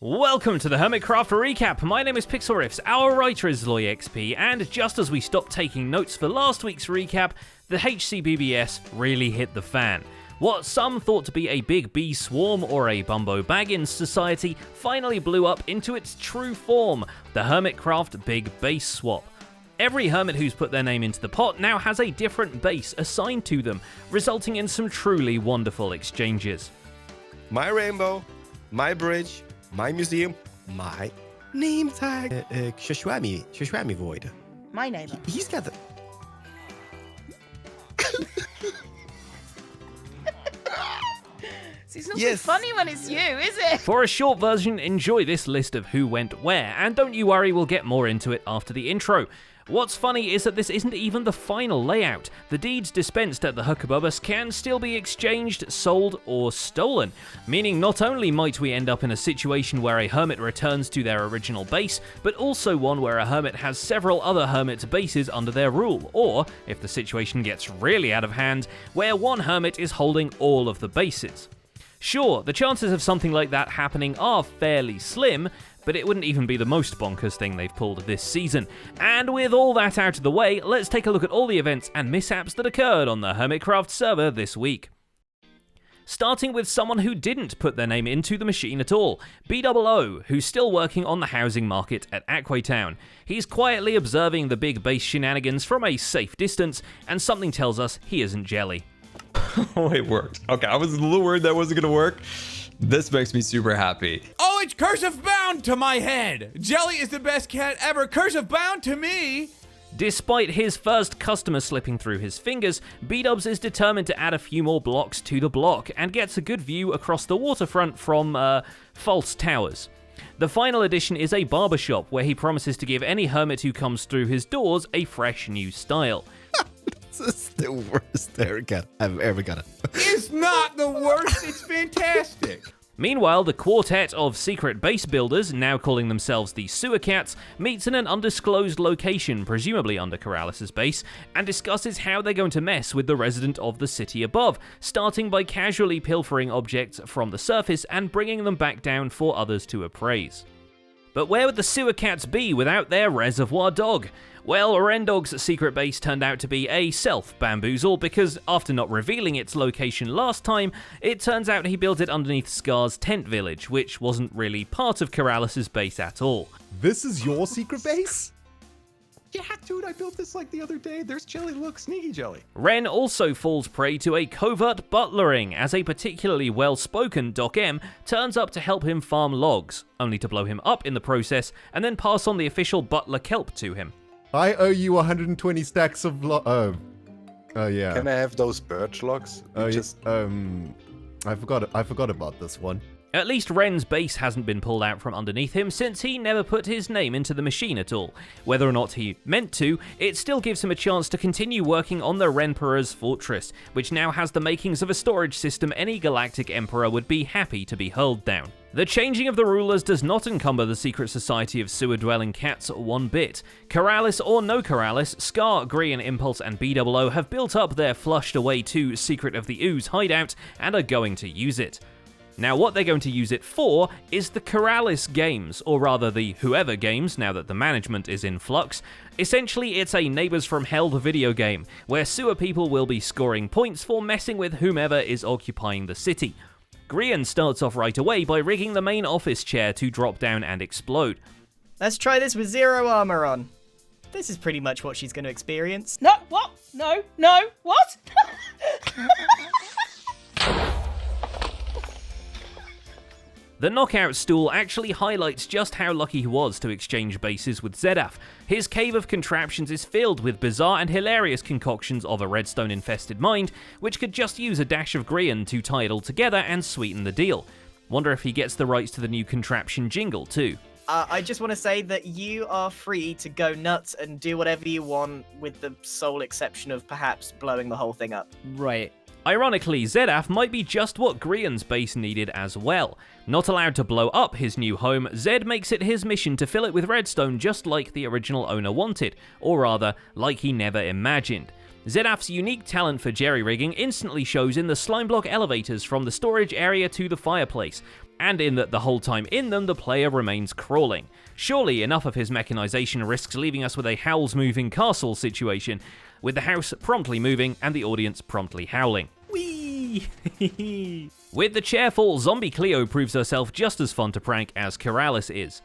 Welcome to the Hermitcraft Recap. My name is PixelRiffs, our writer is LoyXP, and just as we stopped taking notes for last week's recap, the HCBBS really hit the fan. What some thought to be a big bee swarm or a Mumbo Baggins society finally blew up into its true form, the Hermitcraft Big Base Swap. Every hermit who's put their name into the pot now has a different base assigned to them, resulting in some truly wonderful exchanges. My rainbow, my bridge, my museum, my name tag. Shashwami Void. My neighbor. He's got the... It's not so funny when it's you, is it? For a short version, enjoy this list of who went where, and don't you worry, we'll get more into it after the intro. What's funny is that this isn't even the final layout. The deeds dispensed at the Huckabubus can still be exchanged, sold, or stolen, meaning not only might we end up in a situation where a hermit returns to their original base, but also one where a hermit has several other hermits' bases under their rule, or, if the situation gets really out of hand, where one hermit is holding all of the bases. Sure, the chances of something like that happening are fairly slim, but it wouldn't even be the most bonkers thing they've pulled this season. And with all that out of the way, let's take a look at all the events and mishaps that occurred on the Hermitcraft server this week. Starting with someone who didn't put their name into the machine at all, Bdubs, who's still working on the housing market at Aquatown. He's quietly observing the big base shenanigans from a safe distance, and something tells us he isn't jelly. Oh, it worked. Okay, I was a little worried that wasn't gonna work. This makes me super happy. Oh, it's cursive bound to my head. Jelly is the best cat ever. Cursive bound to me. Despite his first customer slipping through his fingers, Bdubs is determined to add a few more blocks to the block and gets a good view across the waterfront from, false towers. The final addition is a barbershop where he promises to give any hermit who comes through his doors a fresh new style. This is the worst haircut I've ever gotten. It's not the worst. It's fantastic. Meanwhile, the quartet of secret base builders, now calling themselves the Sewer Cats, meets in an undisclosed location, presumably under Keralis' base, and discusses how they're going to mess with the resident of the city above, starting by casually pilfering objects from the surface and bringing them back down for others to appraise. But where would the Sewer Cats be without their reservoir dog? Well, Rendog's secret base turned out to be a self-bamboozle because after not revealing its location last time, it turns out he built it underneath Scar's tent village, which wasn't really part of Keralis' base at all. This is your secret base? Yeah, dude, I built this like the other day. There's Jelly, look, sneaky Jelly. Ren also falls prey to a covert butlering, as a particularly well-spoken Doc M turns up to help him farm logs, only to blow him up in the process and then pass on the official butler kelp to him. I owe you 120 stacks of oh yeah. Can I have those birch logs? I forgot about this one. At least Ren's base hasn't been pulled out from underneath him since he never put his name into the machine at all. Whether or not he meant to, it still gives him a chance to continue working on the Renperor's fortress, which now has the makings of a storage system any galactic emperor would be happy to be hurled down. The changing of the rulers does not encumber the secret society of sewer-dwelling cats one bit. Keralis or no Keralis, Scar, Grian, Impulse, and Bdubs have built up their flushed-away 2 Secret of the Ooze hideout and are going to use it. Now, what they're going to use it for is the Keralis games, or rather the Whoever games, now that the management is in flux. Essentially, it's a Neighbors from Hell video game, where sewer people will be scoring points for messing with whomever is occupying the city. Grian starts off right away by rigging the main office chair to drop down and explode. Let's try this with 0 armor on. This is pretty much what she's going to experience. No, what? No, what? The knockout stool actually highlights just how lucky he was to exchange bases with Zedaph. His cave of contraptions is filled with bizarre and hilarious concoctions of a redstone-infested mind, which could just use a dash of Grian to tie it all together and sweeten the deal. Wonder if he gets the rights to the new contraption jingle too. I just want to say that you are free to go nuts and do whatever you want, with the sole exception of perhaps blowing the whole thing up. Right. Ironically, Zedaph might be just what Grian's base needed as well. Not allowed to blow up his new home, Zed makes it his mission to fill it with redstone just like the original owner wanted, or rather, like he never imagined. Zedaph's unique talent for jerry-rigging instantly shows in the slime block elevators from the storage area to the fireplace, and in that the whole time in them the player remains crawling. Surely enough of his mechanization risks leaving us with a Howl's Moving Castle situation, with the house promptly moving and the audience promptly howling. Whee! With the cheerful, ZombieCleo proves herself just as fun to prank as Keralis is.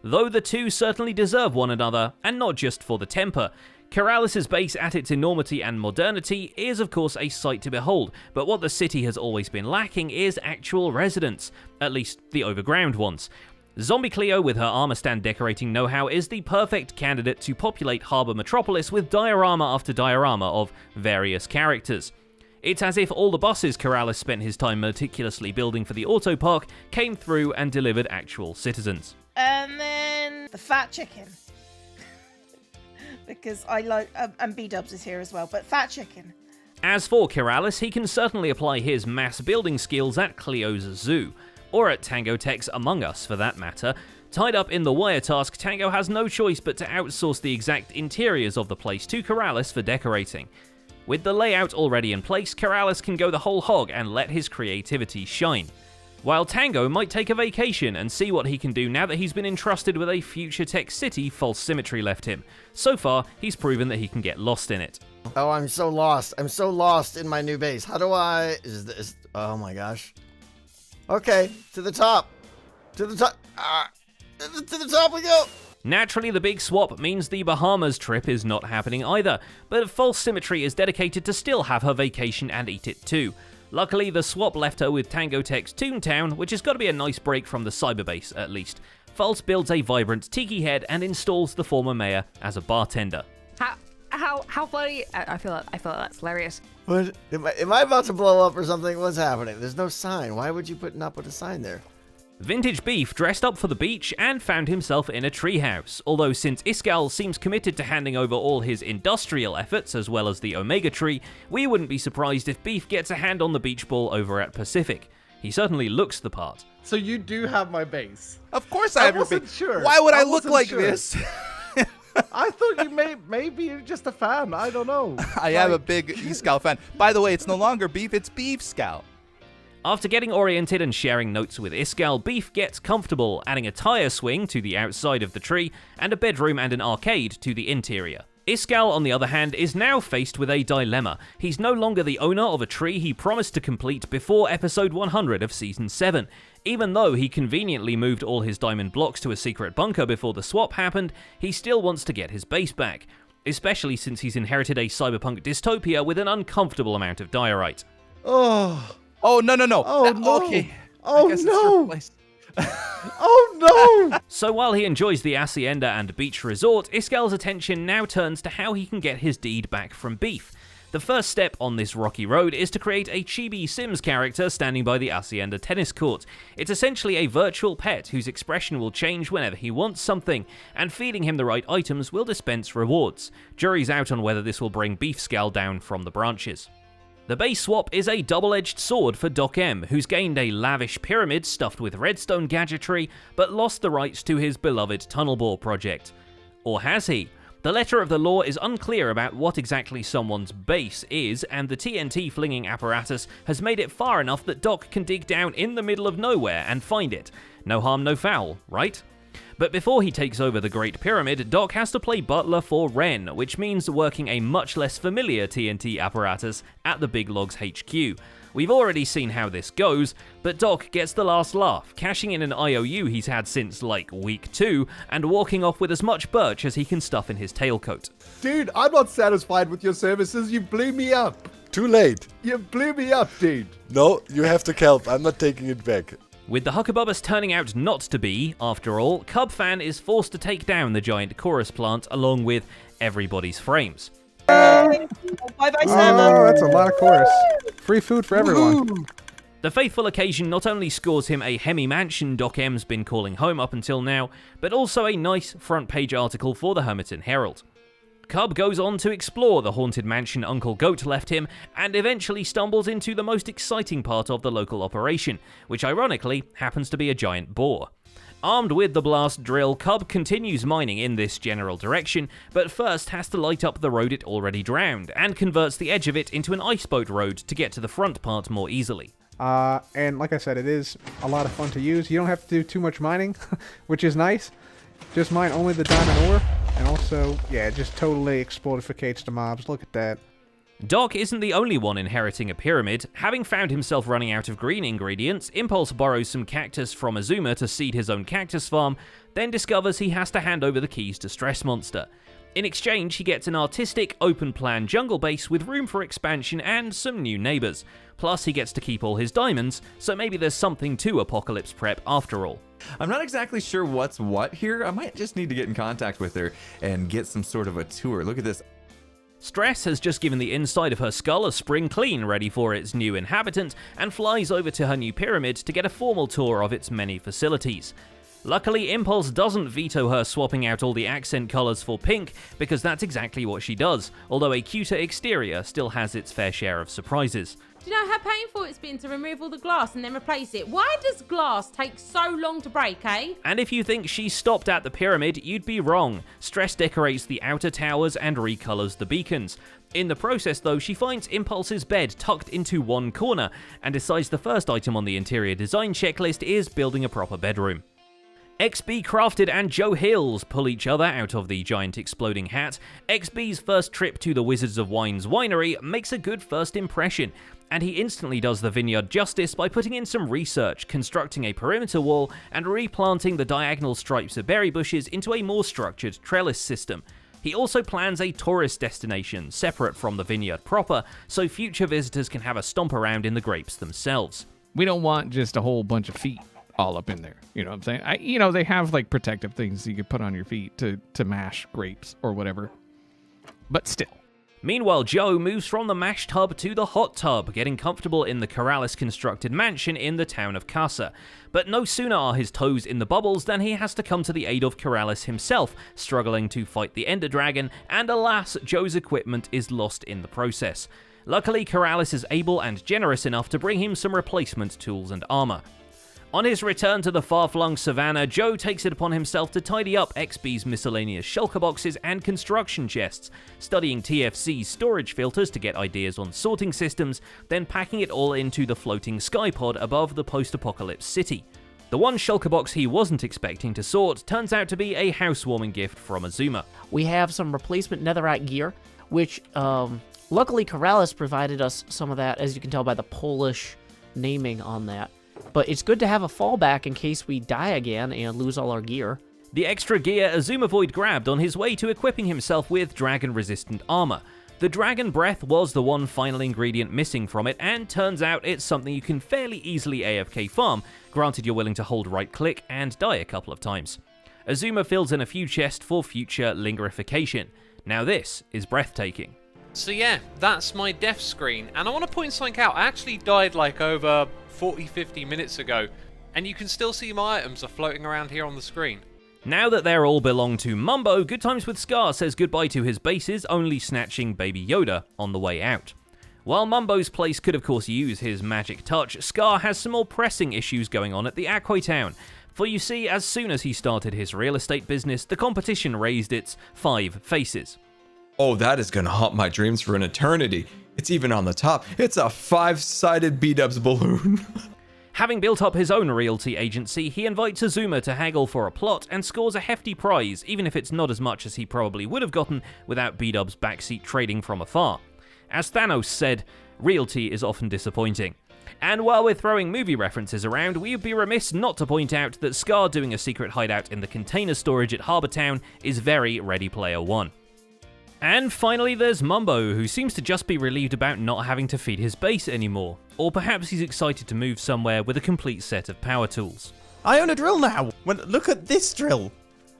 Though the two certainly deserve one another, and not just for the temper. Keralis' base at its enormity and modernity is of course a sight to behold, but what the city has always been lacking is actual residents, at least the overground ones. ZombieCleo with her armor stand decorating know-how is the perfect candidate to populate Harbour Metropolis with diorama after diorama of various characters. It's as if all the buses Keralis spent his time meticulously building for the auto park came through and delivered actual citizens. And then the fat chicken. Because I like, and Bdubs is here as well, but fat chicken. As for Keralis, he can certainly apply his mass building skills at Cleo's zoo, or at Tango Tech's Among Us for that matter. Tied up in the wire task, Tango has no choice but to outsource the exact interiors of the place to Keralis for decorating. With the layout already in place, Keralis can go the whole hog and let his creativity shine. While Tango might take a vacation and see what he can do now that he's been entrusted with a future tech city false symmetry left him. So far, he's proven that he can get lost in it. Oh, I'm so lost. I'm so lost in my new base. How do I... Is this... Oh my gosh. Okay, to the top. To the top. To the top we go. Naturally, the big swap means the Bahamas trip is not happening either, but false symmetry is dedicated to still have her vacation and eat it too. Luckily, the swap left her with Tango Tech's Toontown, which has got to be a nice break from the cyberbase, at least. False builds a vibrant tiki head and installs the former mayor as a bartender. How funny! I feel like that's hilarious. What? Am I about to blow up or something? What's happening? There's no sign. Why would you not put a sign there? Vintage Beef dressed up for the beach and found himself in a treehouse, although since Iskall seems committed to handing over all his industrial efforts as well as the Omega Tree, we wouldn't be surprised if Beef gets a hand on the beach ball over at Pacific. He certainly looks the part. So you do have my base? Of course I have your wasn't base. sure. Why would I look wasn't like sure. this? I thought you maybe you're just a fan. I don't know. I am a big Iskall fan. By the way, it's no longer Beef, it's Beef Scout. After getting oriented and sharing notes with Iskall, Beef gets comfortable, adding a tire swing to the outside of the tree, and a bedroom and an arcade to the interior. Iskall, on the other hand, is now faced with a dilemma. He's no longer the owner of a tree he promised to complete before episode 100 of Season 7. Even though he conveniently moved all his diamond blocks to a secret bunker before the swap happened, he still wants to get his base back, especially since he's inherited a cyberpunk dystopia with an uncomfortable amount of diorite. Oh, no. Oh, no. Okay. Oh, I guess no. it's your place. Oh no! So while he enjoys the Hacienda and beach resort, Iskall's attention now turns to how he can get his deed back from Beef. The first step on this rocky road is to create a chibi Sims character standing by the Hacienda tennis court. It's essentially a virtual pet whose expression will change whenever he wants something, and feeding him the right items will dispense rewards. Jury's out on whether this will bring Beef Scale down from the branches. The base swap is a double-edged sword for Doc M, who's gained a lavish pyramid stuffed with redstone gadgetry, but lost the rights to his beloved tunnel bore project. Or has he? The letter of the law is unclear about what exactly someone's base is, and the TNT flinging apparatus has made it far enough that Doc can dig down in the middle of nowhere and find it. No harm, no foul, right? But before he takes over the Great Pyramid, Doc has to play butler for Ren, which means working a much less familiar TNT apparatus at the Big Logs HQ. We've already seen how this goes, but Doc gets the last laugh, cashing in an IOU he's had since, like, week 2, and walking off with as much birch as he can stuff in his tailcoat. Dude, I'm not satisfied with your services. You blew me up. Too late. You blew me up, dude. No, you have to kelp. I'm not taking it back. With the Huckabubbas turning out not to be, after all, Cubfan is forced to take down the giant chorus plant along with everybody's frames. Bye-bye, Santa. Oh, that's a lot of chorus. Free food for everyone. The fateful occasion not only scores him a Hemi mansion Doc M's been calling home up until now, but also a nice front page article for the Hermitcraft Herald. Cub goes on to explore the haunted mansion Uncle Goat left him, and eventually stumbles into the most exciting part of the local operation, which ironically happens to be a giant boar. Armed with the blast drill, Cub continues mining in this general direction, but first has to light up the road it already drowned, and converts the edge of it into an iceboat road to get to the front part more easily. And like I said, it is a lot of fun to use. You don't have to do too much mining, which is nice. Just mine only the diamond ore, and also, yeah, it just totally explodificates the mobs. Look at that. Doc isn't the only one inheriting a pyramid. Having found himself running out of green ingredients, Impulse borrows some cactus from Xisuma to seed his own cactus farm, then discovers he has to hand over the keys to Stress Monster. In exchange, he gets an artistic, open-plan jungle base with room for expansion and some new neighbors. Plus, he gets to keep all his diamonds, so maybe there's something to Apocalypse Prep after all. I'm not exactly sure what's what here. I might just need to get in contact with her and get some sort of a tour. Look at this. Stress has just given the inside of her skull a spring clean ready for its new inhabitant, and flies over to her new pyramid to get a formal tour of its many facilities. Luckily, Impulse doesn't veto her swapping out all the accent colours for pink, because that's exactly what she does, although a cuter exterior still has its fair share of surprises. Do you know how painful it's been to remove all the glass and then replace it? Why does glass take so long to break, eh? And if you think she stopped at the pyramid, you'd be wrong. Stress decorates the outer towers and recolors the beacons. In the process, though, she finds Impulse's bed tucked into one corner, and decides the first item on the interior design checklist is building a proper bedroom. XB Crafted and Joe Hills pull each other out of the giant exploding hat. XB's first trip to the Wizards of Wine's winery makes a good first impression, and he instantly does the vineyard justice by putting in some research, constructing a perimeter wall, and replanting the diagonal stripes of berry bushes into a more structured trellis system. He also plans a tourist destination, separate from the vineyard proper, so future visitors can have a stomp around in the grapes themselves. We don't want just a whole bunch of feet all up in there. You know what I'm saying? They have like protective things you could put on your feet to mash grapes or whatever. But still. Meanwhile, Joe moves from the mash tub to the hot tub, getting comfortable in the Keralis constructed mansion in the town of Casa. But no sooner are his toes in the bubbles than he has to come to the aid of Keralis himself, struggling to fight the Ender Dragon, and alas, Joe's equipment is lost in the process. Luckily, Keralis is able and generous enough to bring him some replacement tools and armor. On his return to the far-flung savannah, Joe takes it upon himself to tidy up XB's miscellaneous shulker boxes and construction chests, studying TFC's storage filters to get ideas on sorting systems, then packing it all into the floating skypod above the post-apocalypse city. The one shulker box he wasn't expecting to sort turns out to be a housewarming gift from Xisuma. We have some replacement netherite gear, which luckily Keralis provided us some of that, as you can tell by the Polish naming on that. But it's good to have a fallback in case we die again and lose all our gear. The extra gear Xisuma Void grabbed on his way to equipping himself with dragon-resistant armor. The Dragon Breath was the one final ingredient missing from it, and turns out it's something you can fairly easily AFK farm, granted you're willing to hold right-click and die a couple of times. Xisuma fills in a few chests for future lingerification. Now this is breathtaking. So yeah, that's my death screen, and I want to point something out. I actually died like over 40-50 minutes ago, and you can still see my items are floating around here on the screen. Now that they all belong to Mumbo, GoodTimesWithScar says goodbye to his bases, only snatching Baby Yoda on the way out. While Mumbo's place could of course use his magic touch, Scar has some more pressing issues going on at the Aqua Town. For you see, as soon as he started his real estate business, the competition raised its 5 faces. Oh, that is gonna haunt my dreams for an eternity. It's even on the top. It's a 5-sided Bdubs balloon. Having built up his own realty agency, he invites Xisuma to haggle for a plot and scores a hefty prize, even if it's not as much as he probably would have gotten without Bdubs backseat trading from afar. As Thanos said, realty is often disappointing. And while we're throwing movie references around, we'd be remiss not to point out that Scar doing a secret hideout in the container storage at Harbour Town is very Ready Player One. And finally there's Mumbo, who seems to just be relieved about not having to feed his base anymore. Or perhaps he's excited to move somewhere with a complete set of power tools. I own a drill now! Look at this drill!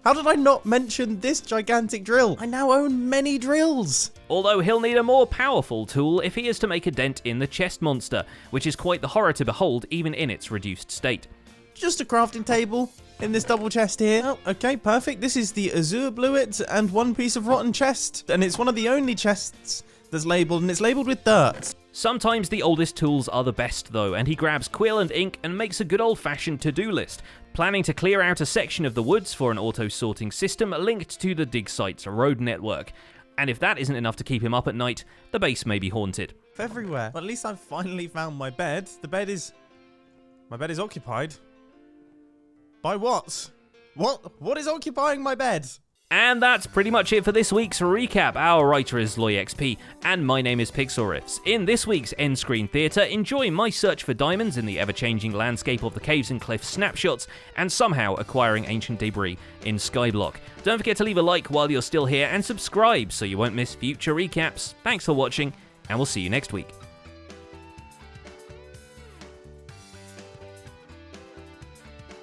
How did I not mention this gigantic drill? I now own many drills! Although he'll need a more powerful tool if he is to make a dent in the chest monster, which is quite the horror to behold even in its reduced state. Just a crafting table in this double chest here. Oh, okay, perfect. This is the Azure Bluet and 1 piece of rotten chest. And it's one of the only chests that's labelled, and it's labelled with dirt. Sometimes the oldest tools are the best though, and he grabs quill and ink and makes a good old-fashioned to-do list. planning to clear out a section of the woods for an auto-sorting system linked to the dig site's road network. And if that isn't enough to keep him up at night, the base may be haunted. Everywhere. Well, at least I've finally found my bed. My bed is occupied. By what? What is occupying my bed? And that's pretty much it for this week's recap. Our writer is LoyXP, and my name is Pixelriffs. In this week's End Screen Theatre, enjoy my search for diamonds in the ever-changing landscape of the caves and cliffs snapshots, and somehow acquiring ancient debris in Skyblock. Don't forget to leave a like while you're still here, and subscribe so you won't miss future recaps. Thanks for watching, and we'll see you next week.